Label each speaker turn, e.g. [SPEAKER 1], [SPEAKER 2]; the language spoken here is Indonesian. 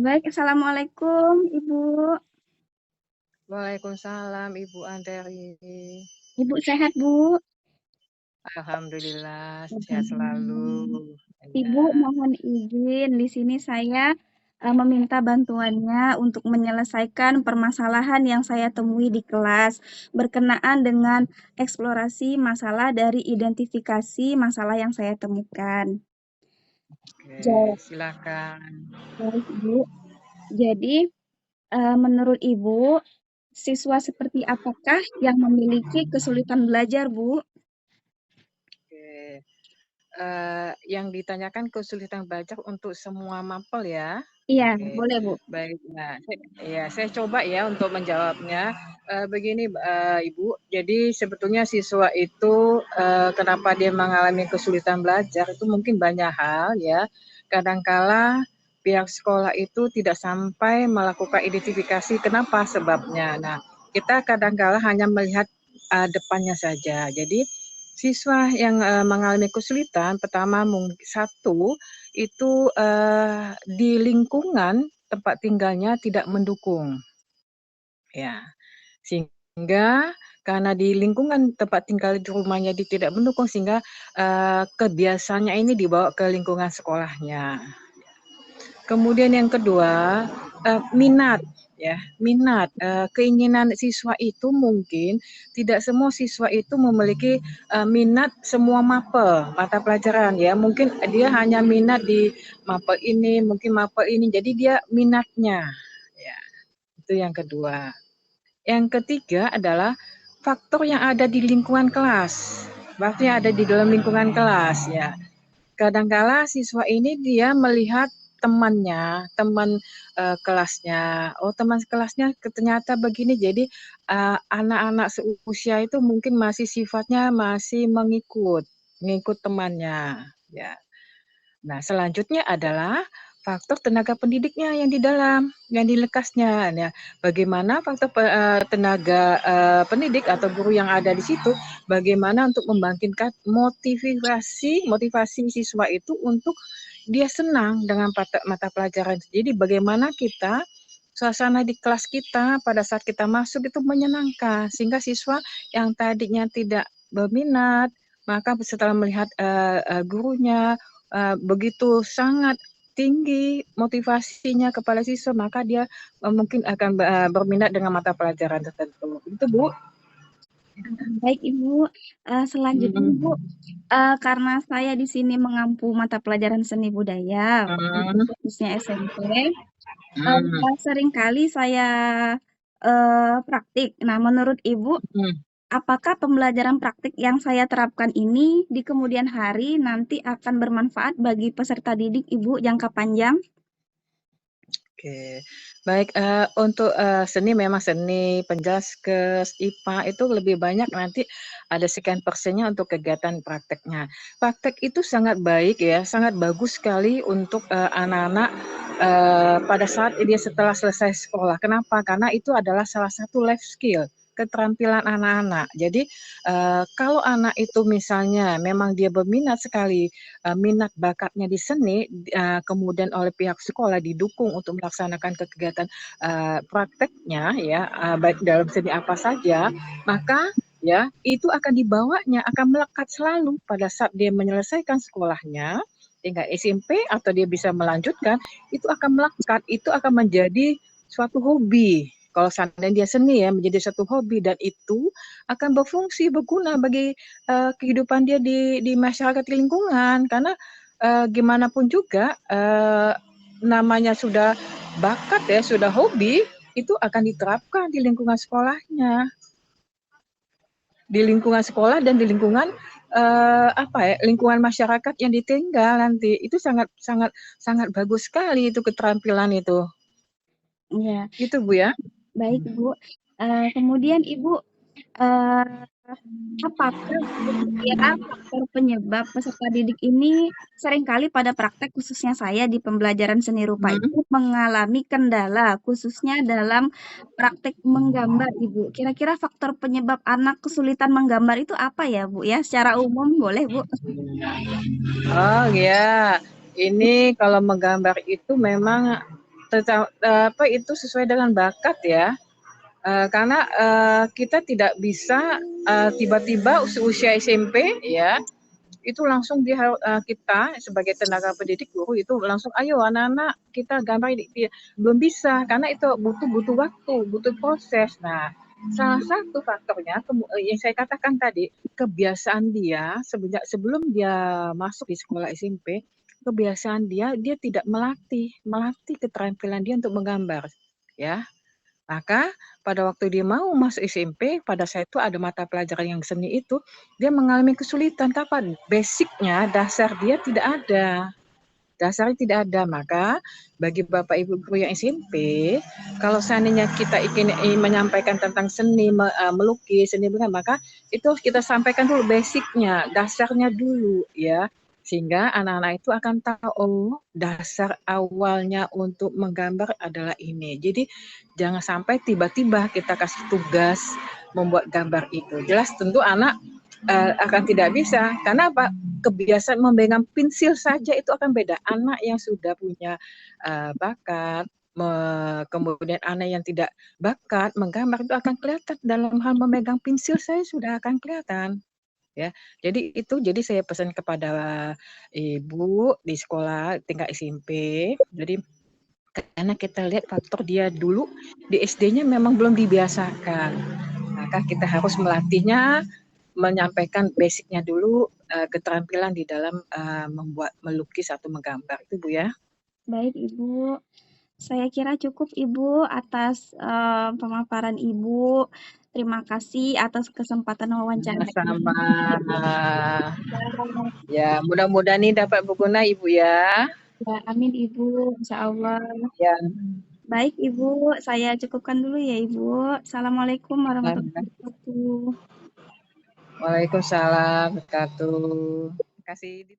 [SPEAKER 1] Baik, Assalamualaikum Ibu.
[SPEAKER 2] Waalaikumsalam Ibu Andri.
[SPEAKER 1] Ibu sehat, Bu?
[SPEAKER 2] Alhamdulillah sehat
[SPEAKER 1] Alhamdulillah.
[SPEAKER 2] selalu.
[SPEAKER 1] Ibu
[SPEAKER 2] Ya,
[SPEAKER 1] mohon izin, di sini saya meminta bantuannya untuk menyelesaikan permasalahan yang saya temui di kelas berkenaan dengan eksplorasi masalah dari identifikasi masalah yang saya temukan.
[SPEAKER 2] oke,
[SPEAKER 1] Jawab,
[SPEAKER 2] silakan.
[SPEAKER 1] baik, Ibu. Jadi, menurut Ibu, siswa seperti apakah yang memiliki kesulitan belajar, Bu?
[SPEAKER 2] Oke, yang ditanyakan kesulitan belajar untuk semua mapel ya?
[SPEAKER 1] Iya,
[SPEAKER 2] Oke,
[SPEAKER 1] boleh, Bu.
[SPEAKER 2] baik. Nah, ya saya coba ya untuk menjawabnya. Begini, Ibu, jadi sebetulnya siswa itu kenapa dia mengalami kesulitan belajar itu mungkin banyak hal ya. Kadangkala pihak sekolah itu tidak sampai melakukan identifikasi kenapa sebabnya. Nah, kita kadangkala hanya melihat depannya saja. Jadi siswa yang mengalami kesulitan pertama satu itu di lingkungan tempat tinggalnya tidak mendukung, ya. Sehingga karena di lingkungan tempat tinggal di rumahnya tidak mendukung sehingga kebiasaannya ini dibawa ke lingkungan sekolahnya. Kemudian yang kedua, minat ya, minat, keinginan siswa itu mungkin tidak semua siswa itu memiliki, minat semua mata pelajaran ya. Mungkin dia hanya minat di mapel ini, mungkin mapel ini, jadi dia minatnya, ya, itu yang kedua. Yang ketiga adalah faktor yang ada di lingkungan kelas, faktor yang ada di dalam lingkungan kelas ya. Kadangkala siswa ini dia melihat temannya, teman kelasnya, oh teman kelasnya ternyata begini, jadi anak-anak seusia itu mungkin masih sifatnya masih mengikut temannya, ya. Nah, selanjutnya adalah faktor tenaga pendidiknya yang di dalam, yang di lekasnya. Nah, bagaimana faktor tenaga pendidik atau guru yang ada di situ, bagaimana untuk membangkitkan motivasi siswa itu untuk dia senang dengan mata pelajaran. Jadi bagaimana kita suasana di kelas kita pada saat kita masuk itu menyenangkan sehingga siswa yang tadinya tidak berminat maka setelah melihat gurunya begitu sangat tinggi motivasinya kepada siswa, maka dia mungkin akan berminat dengan mata pelajaran tertentu. Itu, Bu.
[SPEAKER 1] Baik, Ibu. Selanjutnya,
[SPEAKER 2] Hmm.
[SPEAKER 1] Bu, karena saya di sini mengampu mata pelajaran seni budaya, untuk
[SPEAKER 2] Hmm.
[SPEAKER 1] khususnya SMP,
[SPEAKER 2] Hmm.
[SPEAKER 1] seringkali saya praktik. Nah, menurut Ibu,
[SPEAKER 2] Hmm.
[SPEAKER 1] apakah pembelajaran praktik yang saya terapkan ini di kemudian hari nanti akan bermanfaat bagi peserta didik Ibu jangka panjang?
[SPEAKER 2] Oke, baik, untuk, seni memang seni, Penjaskes, IPA itu lebih banyak nanti ada sekian persennya untuk kegiatan prakteknya. Praktek itu sangat baik ya, sangat bagus sekali untuk, anak-anak, pada saat dia setelah selesai sekolah. Kenapa? Karena itu adalah salah satu life skill, keterampilan anak-anak. Jadi, kalau anak itu misalnya memang dia berminat sekali, minat bakatnya di seni, kemudian oleh pihak sekolah didukung untuk melaksanakan kegiatan prakteknya ya, baik dalam seni apa saja, maka ya itu akan dibawanya, akan melekat selalu pada saat dia menyelesaikan sekolahnya tingkat SMP atau dia bisa melanjutkan, itu akan melekat, itu akan menjadi suatu hobi. Kalau seandainya dia seni ya menjadi satu hobi dan itu akan berfungsi berguna bagi kehidupan dia di masyarakat di lingkungan karena gimana pun juga namanya sudah bakat ya, sudah hobi itu akan diterapkan di lingkungan sekolahnya, di lingkungan sekolah dan di lingkungan apa ya, lingkungan masyarakat yang ditinggal nanti itu sangat sangat sangat bagus sekali itu keterampilan itu.
[SPEAKER 1] Ya,
[SPEAKER 2] Gitu Bu ya.
[SPEAKER 1] baik, Bu. Kemudian Ibu, eee, apakah kira-kira faktor penyebab peserta didik ini seringkali pada praktek, khususnya saya di pembelajaran seni rupa itu
[SPEAKER 2] Hmm.
[SPEAKER 1] mengalami kendala, khususnya dalam praktek menggambar, Ibu. Kira-kira faktor penyebab anak kesulitan menggambar itu apa ya, Bu, ya? Secara umum boleh, Bu?
[SPEAKER 2] Oh ya, ini kalau menggambar itu memang itu sesuai dengan bakat ya. Karena kita tidak bisa tiba-tiba usia SMP ya itu langsung kita sebagai tenaga pendidik guru itu langsung ayo anak-anak kita gambar ini belum bisa karena itu butuh waktu butuh proses. Nah salah satu faktornya yang saya katakan tadi kebiasaan dia sebelum dia masuk di sekolah SMP kebiasaan dia tidak melatih keterampilan dia untuk menggambar ya. Maka pada waktu dia mau masuk SMP, pada saat itu ada mata pelajaran yang seni itu, dia mengalami kesulitan. Kapan? Basicnya, dasar dia tidak ada. Dasarnya tidak ada. Maka bagi Bapak Ibu guru yang SMP, kalau seandainya kita ingin menyampaikan tentang seni, melukis, seni benang, maka itu harus kita sampaikan dulu basicnya, dasarnya dulu ya. Sehingga anak-anak itu akan tahu, oh dasar awalnya untuk menggambar adalah ini. Jadi jangan sampai tiba-tiba kita kasih tugas membuat gambar itu. Jelas tentu anak akan tidak bisa. Karena apa? Kebiasaan memegang pensil saja itu akan beda. Anak yang sudah punya bakat, kemudian anak yang tidak bakat menggambar itu akan kelihatan dalam hal memegang pensil saya sudah akan kelihatan. Ya, jadi saya pesan kepada ibu di sekolah tingkat SMP. Jadi karena kita lihat faktor dia dulu di SD-nya memang belum dibiasakan, maka kita harus melatihnya, menyampaikan basicnya dulu, keterampilan di dalam membuat melukis atau menggambar itu Bu ya.
[SPEAKER 1] Baik Ibu, saya kira cukup Ibu atas pemaparan Ibu. Terima kasih atas kesempatan wawancara ini.
[SPEAKER 2] Sama-sama. Ya, mudah-mudahan ini dapat berguna Ibu ya.
[SPEAKER 1] Ya, amin Ibu, Insya Allah.
[SPEAKER 2] Ya.
[SPEAKER 1] Baik Ibu, saya cukupkan dulu ya Ibu. Assalamualaikum warahmatullahi wabarakatuh.
[SPEAKER 2] Waalaikumsalam warahmatullahi wabarakatuh. Terima kasih.